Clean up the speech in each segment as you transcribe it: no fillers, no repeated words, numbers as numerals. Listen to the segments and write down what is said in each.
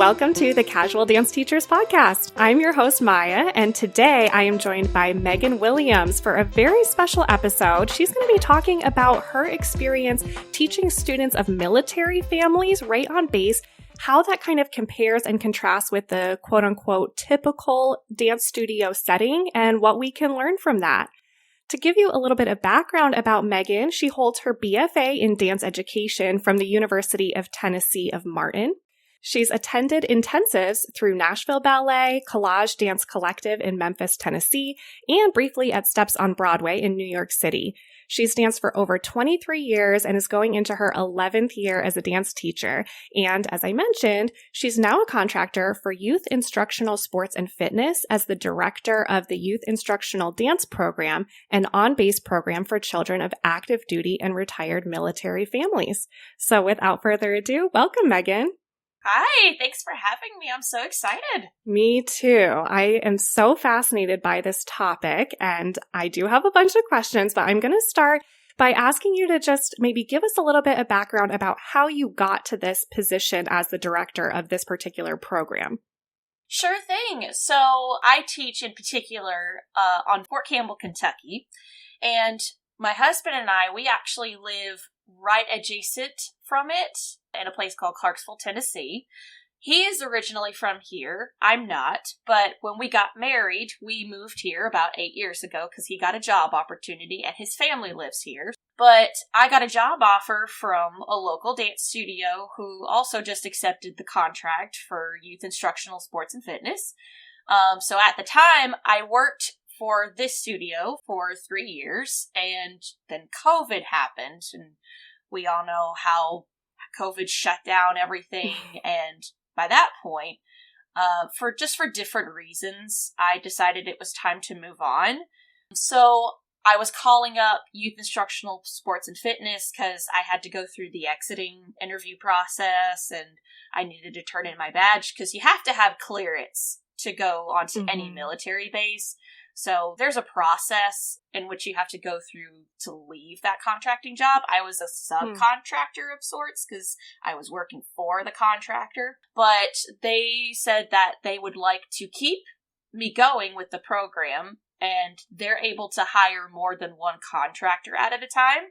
welcome to the Casual Dance Teachers Podcast. I'm your host, Maya, and today I am joined by Megan Williams for a very special episode. She's going to be talking about her experience teaching students of military families right on base, how that kind of compares and contrasts with the quote-unquote typical dance studio setting, and what we can learn from that. To give you a little bit of background about Megan, she holds her BFA in dance education from the University of Tennessee of Martin. She's attended intensives through Nashville Ballet, Collage Dance Collective in Memphis, Tennessee, and briefly at Steps on Broadway in New York City. She's danced for over 23 years and is going into her 11th year as a dance teacher. And as I mentioned, she's now a contractor for Youth Instructional Sports and Fitness as the director of the Youth Instructional Dance Program, an on-base program for children of active duty and retired military families. So without further ado, welcome, Megan. Hi, thanks for having me. I'm so excited. Me too. I am so fascinated by this topic, and I do have a bunch of questions, but I'm going to start by asking you to just maybe give us a little bit of background about how you got to this position as the director of this particular program. Sure thing. So I teach in particular on Fort Campbell, Kentucky, and my husband and I, we actually live right adjacent from it in a place called Clarksville, Tennessee. He is originally from here. I'm not, but when we got married, we moved here about 8 years ago because he got a job opportunity and his family lives here. But I got a job offer from a local dance studio who also just accepted the contract for Youth Instructional Sports and Fitness. So at the time, I worked for this studio for 3 years, and then COVID happened, and we all know how COVID shut down everything, and by that point, for different reasons, I decided it was time to move on. So I was calling up Youth Instructional Sports and Fitness because I had to go through the exiting interview process, and I needed to turn in my badge because you have to have clearance to go onto any military base. So there's a process in which you have to go through to leave that contracting job. I was a subcontractor of sorts because I was working for the contractor. But they said that they would like to keep me going with the program, and they're able to hire more than one contractor at a time.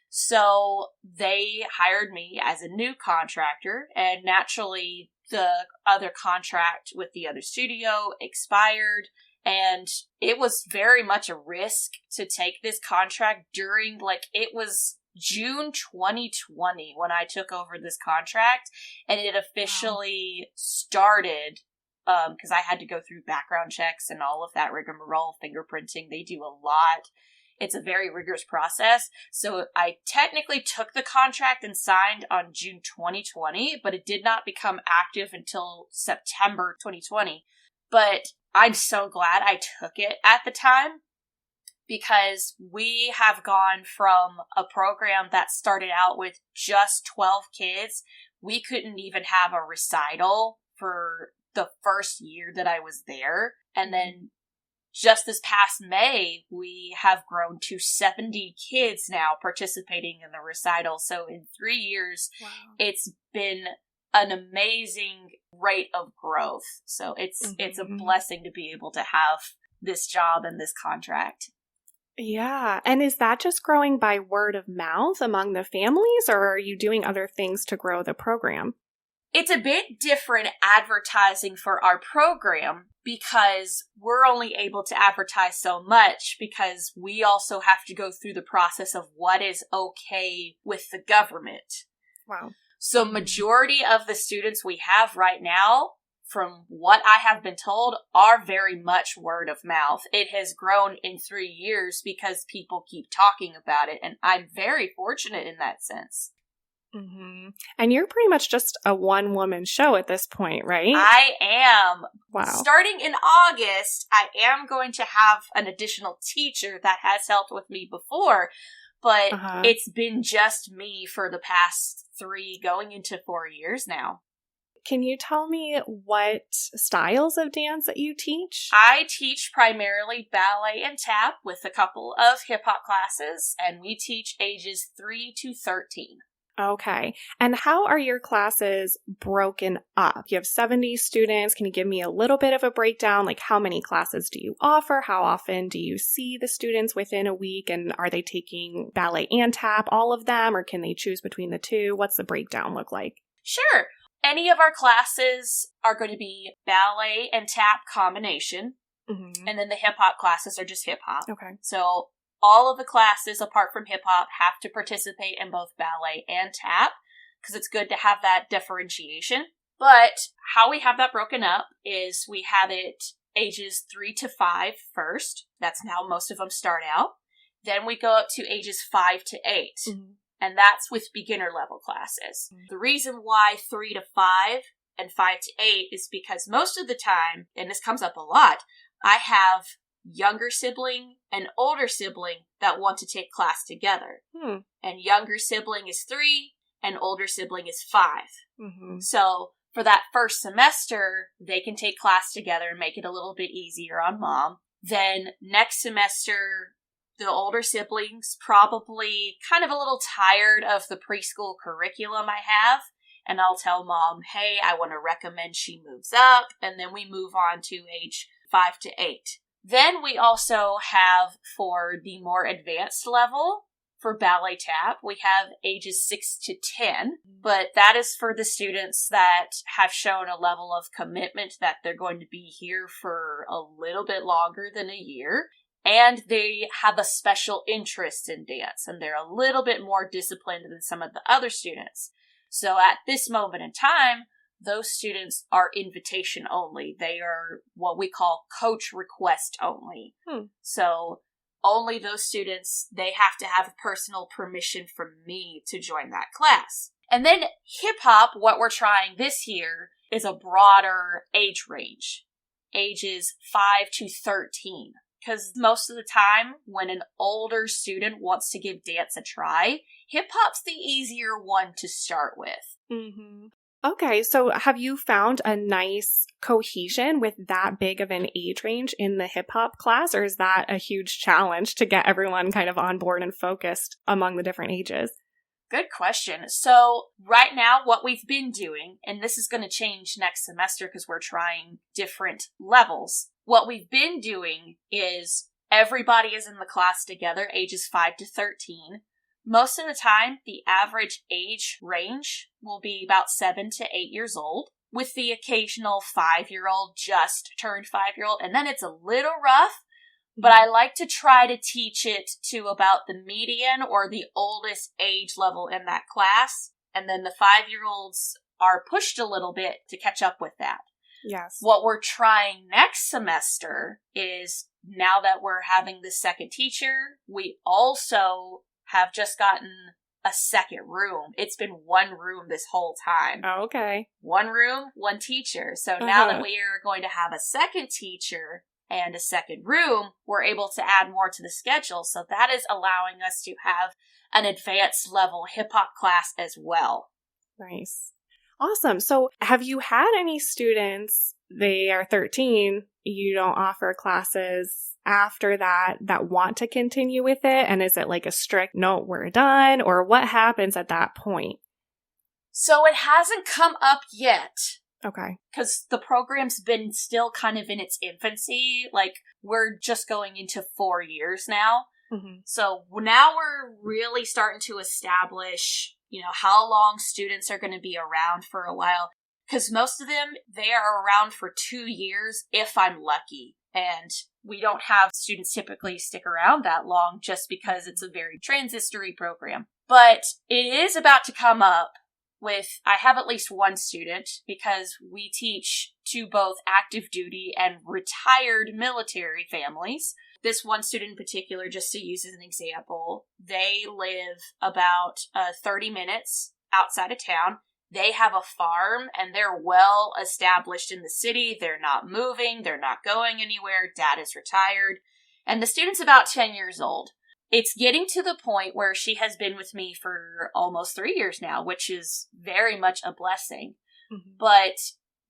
So they hired me as a new contractor, and naturally the other contract with the other studio expired. And it was very much a risk to take this contract during, it was June 2020 when I took over this contract, and it officially started, because I had to go through background checks and all of that rigmarole, fingerprinting. They do a lot. It's a very rigorous process. So I technically took the contract and signed on June 2020, but it did not become active until September 2020. But I'm so glad I took it at the time, because we have gone from a program that started out with just 12 kids. We couldn't even have a recital for the first year that I was there. And then just this past May, we have grown to 70 kids now participating in the recital. So in 3 years, It's been an amazing rate of growth. So it's a blessing to be able to have this job and this contract. Yeah. And is that just growing by word of mouth among the families, or are you doing other things to grow the program? It's a bit different advertising for our program because we're only able to advertise so much because we also have to go through the process of what is okay with the government. Wow. So majority of the students we have right now, from what I have been told, are very much word of mouth. It has grown in 3 years because people keep talking about it, and I'm very fortunate in that sense. And you're pretty much just a one-woman show at this point, right? I am. Wow. Starting in August, I am going to have an additional teacher that has helped with me before, but it's been just me for the past 3 going into 4 years now. Can you tell me what styles of dance that you teach? I teach primarily ballet and tap with a couple of hip-hop classes, and we teach ages 3 to 13. Okay. And how are your classes broken up? You have 70 students. Can you give me a little bit of a breakdown? Like, how many classes do you offer? How often do you see the students within a week? And are they taking ballet and tap, all of them, or can they choose between the two? What's the breakdown look like? Sure. Any of our classes are going to be ballet and tap combination. Mm-hmm. And then the hip hop classes are just hip hop. Okay. So all of the classes, apart from hip hop, have to participate in both ballet and tap because it's good to have that differentiation. But how we have that broken up is we have it ages 3 to 5 first. That's how most of them start out. Then we go up to ages 5 to 8. Mm-hmm. And that's with beginner level classes. Mm-hmm. The reason why 3 to 5 and 5 to 8 is because most of the time, and this comes up a lot, I have younger sibling and older sibling that want to take class together. And younger sibling is 3 and older sibling is 5. Mm-hmm. So for that first semester, they can take class together and make it a little bit easier on mom. Then next semester, the older siblings probably kind of a little tired of the preschool curriculum I have. And I'll tell mom, hey, I want to recommend she moves up. And then we move on to age 5 to 8. Then we also have, for the more advanced level, for ballet tap, we have ages 6 to 10, but that is for the students that have shown a level of commitment that they're going to be here for a little bit longer than a year, and they have a special interest in dance, and they're a little bit more disciplined than some of the other students. So at this moment in time, those students are invitation only. They are what we call coach request only. So only those students, they have to have personal permission from me to join that class. And then hip hop, what we're trying this year is a broader age range, ages 5 to 13. Because most of the time, when an older student wants to give dance a try, hip hop's the easier one to start with. Mm-hmm. Okay, so have you found a nice cohesion with that big of an age range in the hip hop class, or is that a huge challenge to get everyone kind of on board and focused among the different ages? Good question. So right now, what we've been doing, and this is going to change next semester because we're trying different levels. What we've been doing is everybody is in the class together, ages 5 to 13. Most of the time, the average age range will be about 7 to 8 years old, with the occasional 5-year-old just turned 5-year-old, and then it's a little rough, but I like to try to teach it to about the median or the oldest age level in that class, and then the 5-year-olds are pushed a little bit to catch up with that. Yes. What we're trying next semester is, now that we're having the second teacher, we also have just gotten a second room. It's been one room this whole time. Oh, okay. One room, one teacher. So now that we are going to have a second teacher and a second room, we're able to add more to the schedule. So that is allowing us to have an advanced level hip hop class as well. Nice. Awesome. So have you had any students, they are 13, you don't offer classes after that want to continue with it? And is it like a strict, no, we're done? Or what happens at that point? So it hasn't come up yet. Okay. Because the program's been still kind of in its infancy. Like, we're just going into 4 years now. Mm-hmm. So now we're really starting to establish, how long students are going to be around for a while. Because most of them, they are around for 2 years, if I'm lucky. And we don't have students typically stick around that long just because it's a very transitory program. But it is about to come up with, I have at least one student, because we teach to both active duty and retired military families. This one student in particular, just to use as an example, they live about 30 minutes outside of town. They have a farm, and they're well established in the city. They're not moving. They're not going anywhere. Dad is retired. And the student's about 10 years old. It's getting to the point where she has been with me for almost 3 years now, which is very much a blessing. Mm-hmm. But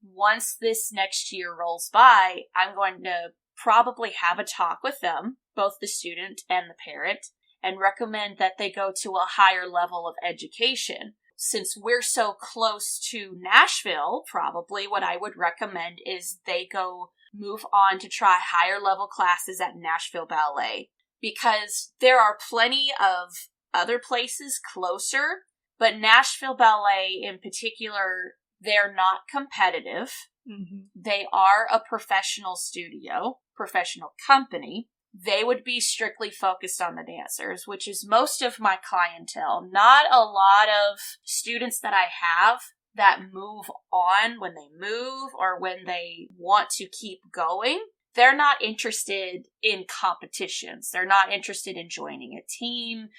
once this next year rolls by, I'm going to probably have a talk with them, both the student and the parent, and recommend that they go to a higher level of education. Since we're so close to Nashville, probably what I would recommend is they go move on to try higher level classes at Nashville Ballet, because there are plenty of other places closer, but Nashville Ballet in particular, they're not competitive. Mm-hmm. They are a professional studio, professional company. They would be strictly focused on the dancers, which is most of my clientele. Not a lot of students that I have that move on when they move or when they want to keep going. They're not interested in competitions. They're not interested in joining a team.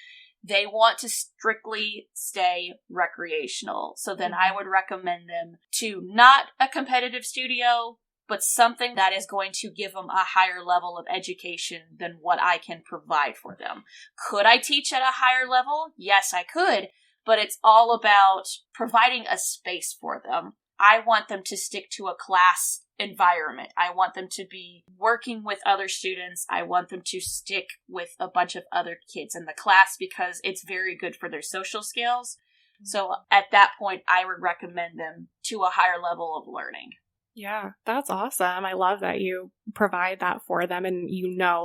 They want to strictly stay recreational. So then I would recommend them to not a competitive studio, but something that is going to give them a higher level of education than what I can provide for them. Could I teach at a higher level? Yes, I could, but it's all about providing a space for them. I want them to stick to a class environment. I want them to be working with other students. I want them to stick with a bunch of other kids in the class because it's very good for their social skills. So at that point, I would recommend them to a higher level of learning. Yeah, that's awesome. I love that you provide that for them and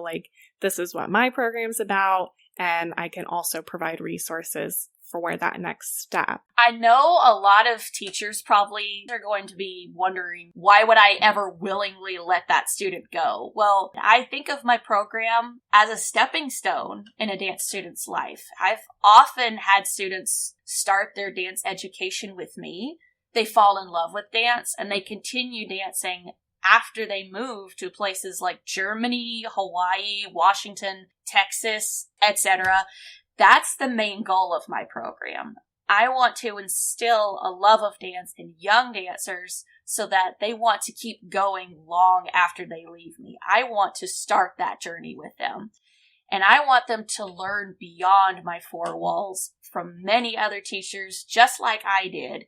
like, this is what my program's about, and I can also provide resources for that next step. I know a lot of teachers probably are going to be wondering, why would I ever willingly let that student go? Well, I think of my program as a stepping stone in a dance student's life. I've often had students start their dance education with me. They fall in love with dance and they continue dancing after they move to places like Germany, Hawaii, Washington, Texas, etc. That's the main goal of my program. I want to instill a love of dance in young dancers so that they want to keep going long after they leave me. I want to start that journey with them. And I want them to learn beyond my four walls from many other teachers, just like I did,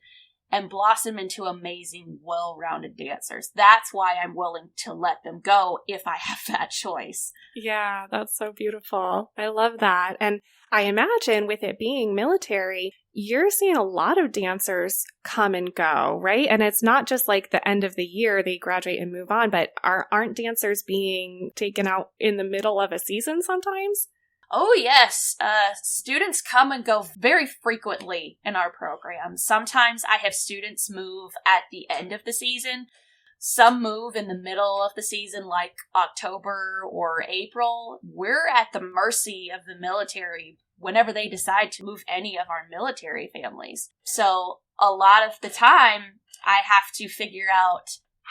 and blossom into amazing, well-rounded dancers. That's why I'm willing to let them go if I have that choice. Yeah, that's so beautiful. I love that. And I imagine with it being military, you're seeing a lot of dancers come and go, right? And it's not just like the end of the year, they graduate and move on, but aren't dancers being taken out in the middle of a season sometimes? Oh, yes. Students come and go very frequently in our program. Sometimes I have students move at the end of the season. Some move in the middle of the season, like October or April. We're at the mercy of the military whenever they decide to move any of our military families. So a lot of the time, I have to figure out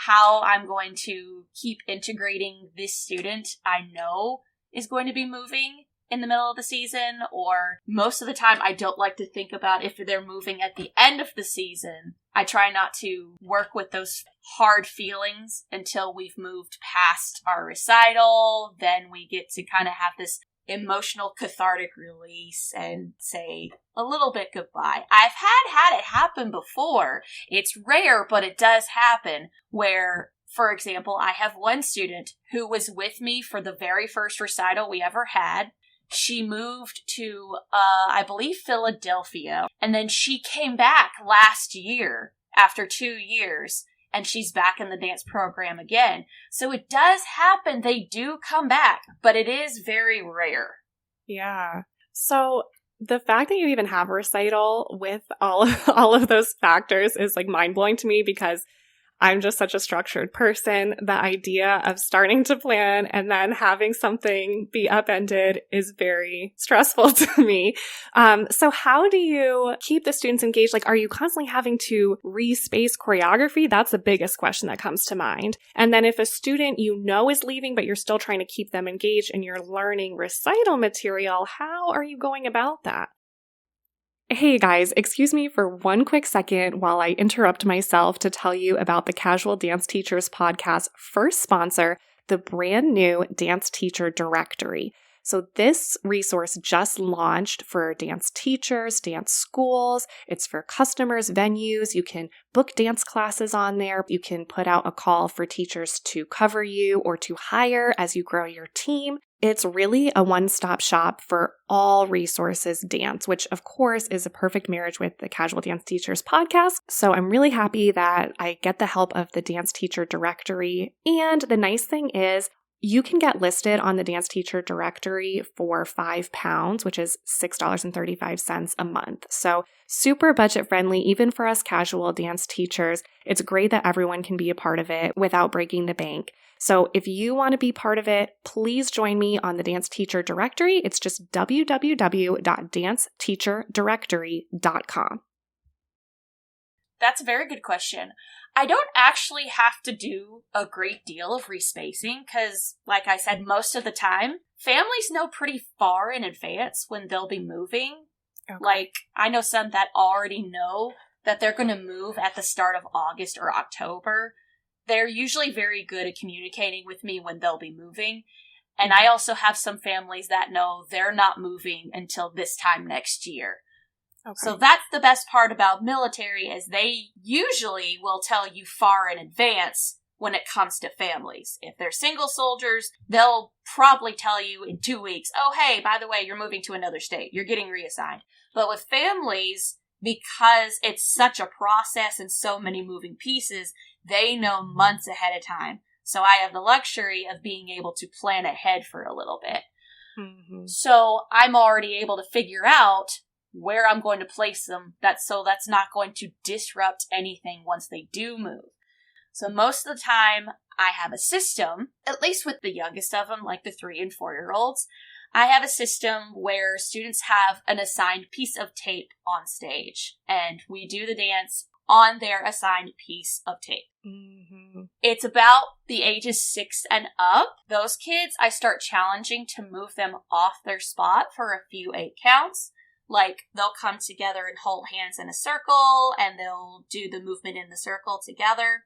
how I'm going to keep integrating this student I know is going to be moving in the middle of the season, or most of the time I don't like to think about if they're moving at the end of the season. I try not to work with those hard feelings until we've moved past our recital. Then we get to kind of have this emotional cathartic release and say a little bit goodbye. I've had it happen before. It's rare, but it does happen where, for example, I have one student who was with me for the very first recital we ever had. She moved to, I believe, Philadelphia, and then she came back last year after 2 years, and she's back in the dance program again. So it does happen. They do come back, but it is very rare. Yeah. So the fact that you even have a recital with all of those factors is like mind-blowing to me, because I'm just such a structured person. The idea of starting to plan and then having something be upended is very stressful to me. So how do you keep the students engaged? Like, are you constantly having to re-space choreography? That's the biggest question that comes to mind. And then if a student is leaving, but you're still trying to keep them engaged and you're learning recital material, how are you going about that? Hey guys, excuse me for one quick second while I interrupt myself to tell you about the Casual Dance Teachers Podcast first sponsor, the brand new Dance Teacher Directory. So this resource just launched for dance teachers, dance schools. It's for customers, venues. You can book dance classes on there. You can put out a call for teachers to cover you or to hire as you grow your team. It's really a one-stop shop for all resources dance, which of course is a perfect marriage with the Casual Dance Teachers podcast. So I'm really happy that I get the help of the Dance Teacher Directory. And the nice thing is you can get listed on the Dance Teacher Directory for £5, which is $6.35 a month. So super budget friendly, even for us casual dance teachers. It's great that everyone can be a part of it without breaking the bank. So if you want to be part of it, please join me on the Dance Teacher Directory. It's just www.danceteacherdirectory.com. That's a very good question. I don't actually have to do a great deal of respacing because, like I said, most of the time, families know pretty far in advance when they'll be moving. Okay. Like, I know some that already know that they're going to move at the start of August or October. They're usually very good at communicating with me when they'll be moving. And I also have some families that know they're not moving until this time next year. Okay. So that's the best part about military is they usually will tell you far in advance when it comes to families. If they're single soldiers, they'll probably tell you in 2 weeks, oh, hey, by the way, you're moving to another state. You're getting reassigned. But with families, because it's such a process and so many moving pieces, they know months ahead of time. So I have the luxury of being able to plan ahead for a little bit. Mm-hmm. So I'm already able to figure out where I'm going to place them, that's not going to disrupt anything once they do move. So most of the time, I have a system, at least with the youngest of them, like the 3 and 4-year-olds, I have a system where students have an assigned piece of tape on stage, and we do the dance on their assigned piece of tape. Mm-hmm. It's about the ages 6 and up. Those kids, I start challenging to move them off their spot for a few 8 counts. Like, they'll come together and hold hands in a circle, and they'll do the movement in the circle together,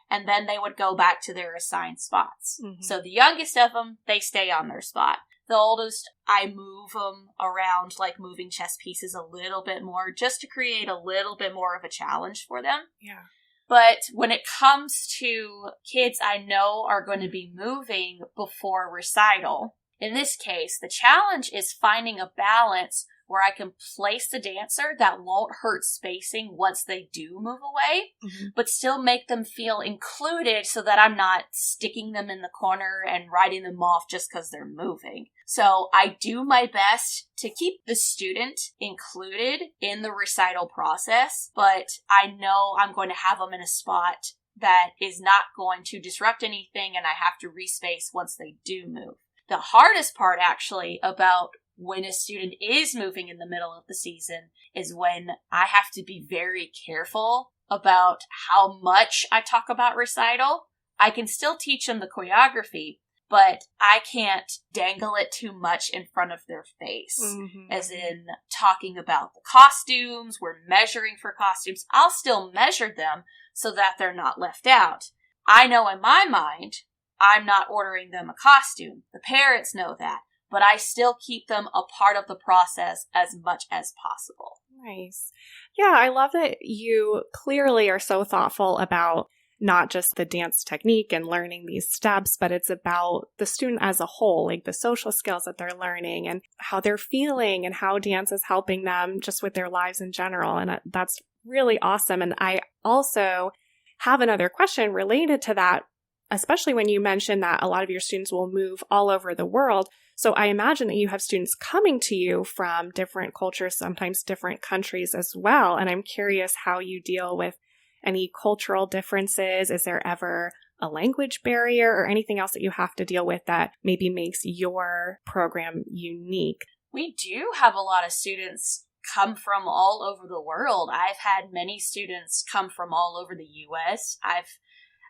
and then they would go back to their assigned spots. Mm-hmm. So the youngest of them, they stay on their spot. The oldest, I move them around, like moving chess pieces a little bit more, just to create a little bit more of a challenge for them. Yeah. But when it comes to kids I know are going to be moving before recital, in this case, the challenge is finding a balance where I can place the dancer that won't hurt spacing once they do move away, mm-hmm. but still make them feel included so that I'm not sticking them in the corner and writing them off just because they're moving. So I do my best to keep the student included in the recital process, but I know I'm going to have them in a spot that is not going to disrupt anything and I have to respace once they do move. The hardest part actually about when a student is moving in the middle of the season is when I have to be very careful about how much I talk about recital. I can still teach them the choreography, but I can't dangle it too much in front of their face. Mm-hmm. As in talking about the costumes, we're measuring for costumes. I'll still measure them so that they're not left out. I know in my mind, I'm not ordering them a costume. The parents know that. But I still keep them a part of the process as much as possible. Nice. Yeah, I love that you clearly are so thoughtful about not just the dance technique and learning these steps, but it's about the student as a whole, like the social skills that they're learning and how they're feeling and how dance is helping them just with their lives in general. And that's really awesome. And I also have another question related to that, especially when you mentioned that a lot of your students will move all over the world. So I imagine that you have students coming to you from different cultures, sometimes different countries as well. And I'm curious how you deal with any cultural differences. Is there ever a language barrier or anything else that you have to deal with that maybe makes your program unique? We do have a lot of students come from all over the world. I've had many students come from all over the U.S. I've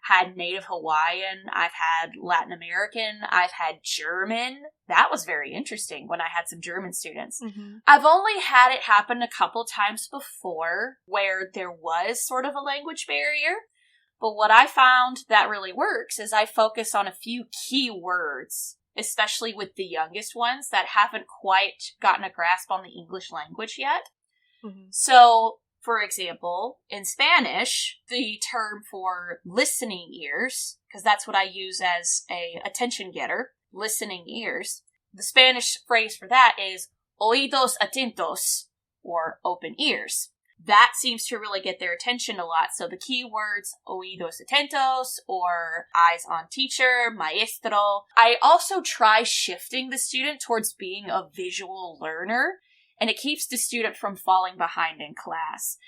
had Native Hawaiian, I've had Latin American, I've had German. That was very interesting when I had some German students. Mm-hmm. I've only had it happen a couple times before where there was sort of a language barrier. But what I found that really works is I focus on a few key words, especially with the youngest ones that haven't quite gotten a grasp on the English language yet. Mm-hmm. So, for example, in Spanish, the term for listening ears, because that's what I use as a attention getter, listening ears, the Spanish phrase for that is oídos atentos, or open ears. That seems to really get their attention a lot. So the key words, oídos atentos, or eyes on teacher, maestro. I also try shifting the student towards being a visual learner, and it keeps the student from falling behind in class.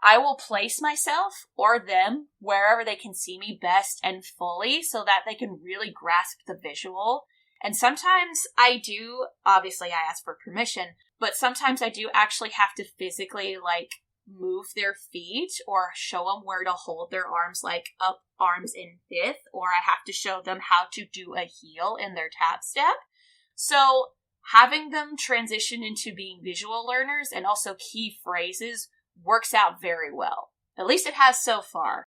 I will place myself or them wherever they can see me best and fully so that they can really grasp the visual. And sometimes I do, obviously I ask for permission, but sometimes I do actually have to physically move their feet or show them where to hold their arms, like up arms in fifth, or I have to show them how to do a heel in their tap step. So having them transition into being visual learners and also key phrases works out very well. At least it has so far.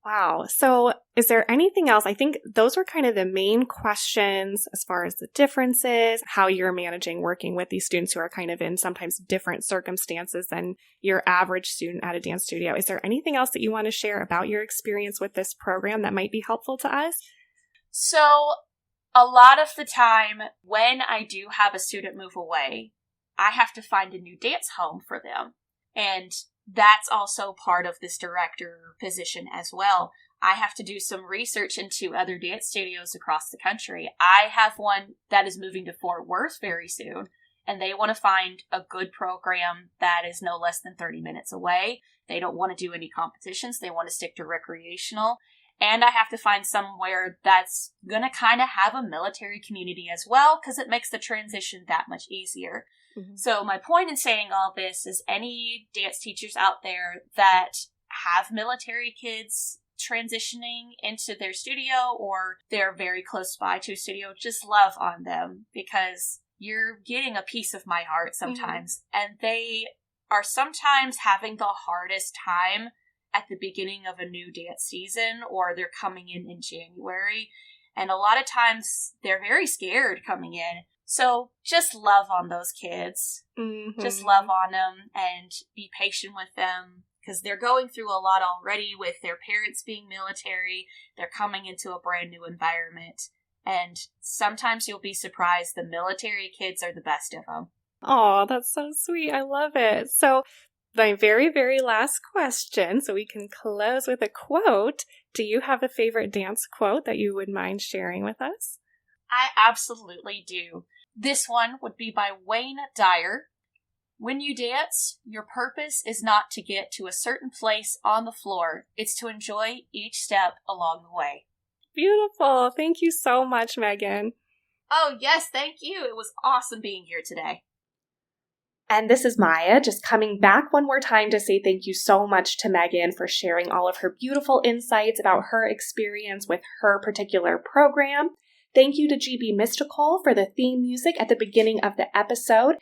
Wow. So is there anything else? I think those were kind of the main questions as far as the differences, how you're managing working with these students who are kind of in sometimes different circumstances than your average student at a dance studio. Is there anything else that you want to share about your experience with this program that might be helpful to us? So a lot of the time when I do have a student move away, I have to find a new dance home for them. And that's also part of this director position as well. I have to do some research into other dance studios across the country. I have one that is moving to Fort Worth very soon, and they want to find a good program that is no less than 30 minutes away. They don't want to do any competitions. They want to stick to recreational. And I have to find somewhere that's going to kind of have a military community as well, because it makes the transition that much easier. Mm-hmm. So my point in saying all this is any dance teachers out there that have military kids transitioning into their studio or they're very close by to a studio, just love on them, because you're getting a piece of my heart sometimes. Mm-hmm. And they are sometimes having the hardest time at the beginning of a new dance season, or they're coming in January. And a lot of times they're very scared coming in. So just love on those kids. Mm-hmm. Just love on them and be patient with them, because they're going through a lot already with their parents being military. They're coming into a brand new environment. And sometimes you'll be surprised the military kids are the best of them. Oh, that's so sweet. I love it. So my very, very last question, so we can close with a quote. Do you have a favorite dance quote that you would mind sharing with us? I absolutely do. This one would be by Wayne Dyer. When you dance, your purpose is not to get to a certain place on the floor. It's to enjoy each step along the way. Beautiful. Thank you so much, Megan. Oh, yes, thank you. It was awesome being here today. And this is Maya, just coming back one more time to say thank you so much to Megan for sharing all of her beautiful insights about her experience with her particular program. Thank you to GB Mystical for the theme music at the beginning of the episode.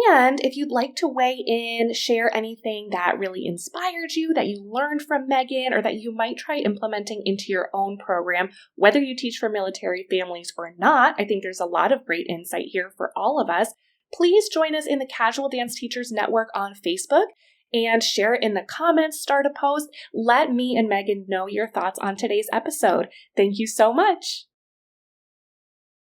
And if you'd like to weigh in, share anything that really inspired you, that you learned from Megan, or that you might try implementing into your own program, whether you teach for military families or not, I think there's a lot of great insight here for all of us. Please join us in the Casual Dance Teachers Network on Facebook and share it in the comments, start a post. Let me and Megan know your thoughts on today's episode. Thank you so much.